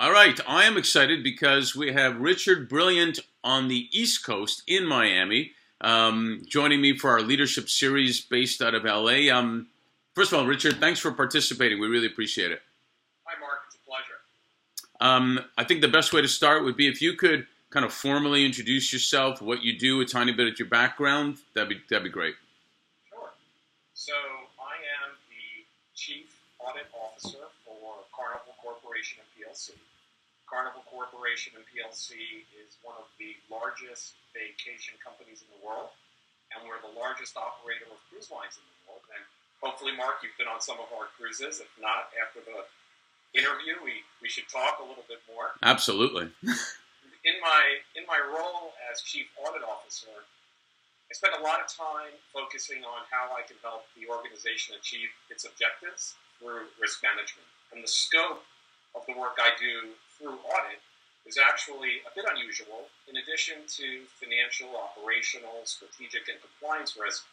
All right, I am excited because we have Richard Brilliant on the East Coast in Miami, joining me for our leadership series based out of LA. First of all, Richard, thanks for participating. We really appreciate it. Hi, Mark. It's a pleasure. I think the best way to start would be if you could kind of formally introduce yourself, what you do, a tiny bit of your background. That'd be great. Sure. So I am the Chief Audit Officer for Carnival Corporation and PLC. Carnival Corporation and PLC is one of the largest vacation companies in the world, and we're the largest operator of cruise lines in the world. And hopefully, Mark, you've been on some of our cruises. If not, after the interview, we should talk a little bit more. Absolutely. In my role as Chief Audit Officer, I spend a lot of time focusing on how I can help the organization achieve its objectives through risk management. And the scope of the work I do through audit is actually a bit unusual. In addition to financial, operational, strategic, and compliance risk,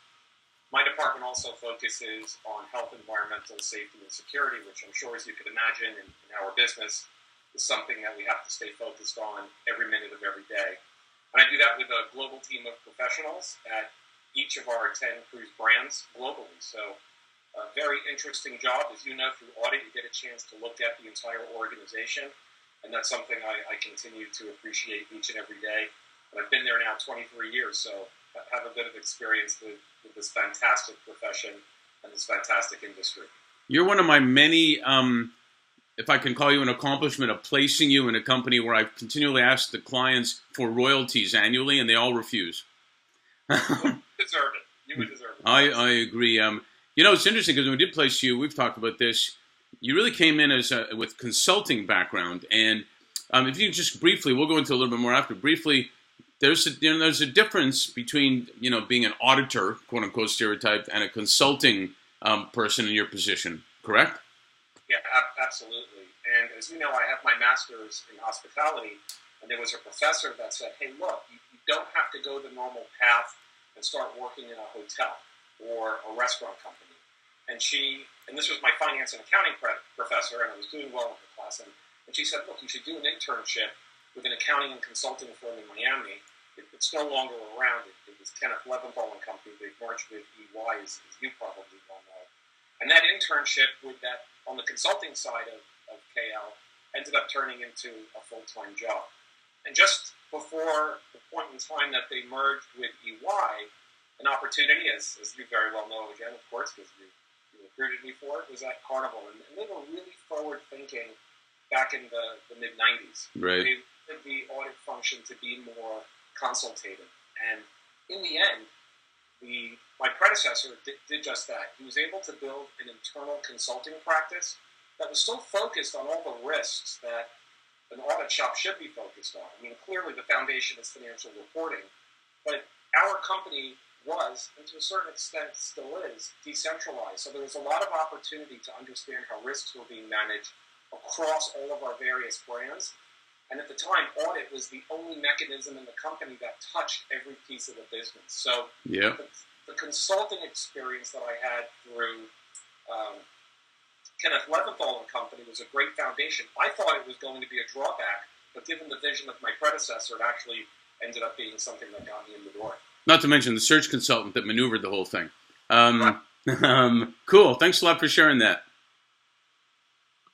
my department also focuses on health, environmental, safety, and security, which I'm sure, as you can imagine, in our business is something that we have to stay focused on every minute of every day. And I do that with a global team of professionals at each of our 10 cruise brands globally. So a very interesting job. As you know, through audit, you get a chance to look at the entire organization. And that's something I continue to appreciate each and every day. And I've been there now 23 years, so I have a bit of experience with this fantastic profession and this fantastic industry. You're one of my many, if I can call you an accomplishment, of placing you in a company where I've continually asked the clients for royalties annually, and they all refuse. You deserve it. You would deserve it. I agree. It's interesting because when we did place you, we've talked about this. You really came in with consulting background, and if you just briefly, we'll go into a little bit more after. Briefly, there's a difference between being an auditor, quote unquote stereotype, and a consulting person in your position. Correct? Yeah, absolutely. And as you know, I have my master's in hospitality, and there was a professor that said, "Hey, look, you don't have to go the normal path and start working in a hotel or a restaurant company." And this was my finance and accounting professor, and I was doing well in her class. And she said, "Look, you should do an internship with an accounting and consulting firm in Miami. It's no longer around. It was Kenneth Leventhal and Company. They merged with EY, as you probably well know. And that internship on the consulting side of KL ended up turning into a full-time job. And just before the point in time that they merged with EY, an opportunity, as you very well know again, of course, because you recruited me for it, was at Carnival. And they were really forward-thinking back in the mid-'90s. Right. They wanted the audit function to be more consultative. And in the end, my predecessor did just that. He was able to build an internal consulting practice that was so focused on all the risks that an audit shop should be focused on. I mean, clearly the foundation is financial reporting, but our company was, and to a certain extent still is, decentralized. So there was a lot of opportunity to understand how risks were being managed across all of our various brands. And at the time, audit was the only mechanism in the company that touched every piece of the business. So yeah. The consulting experience that I had through Kenneth Leventhal and Company was a great foundation. I thought it was going to be a drawback, but given the vision of my predecessor, it actually ended up being something that got me in the door. Not to mention the search consultant that maneuvered the whole thing. Right. Cool. Thanks a lot for sharing that.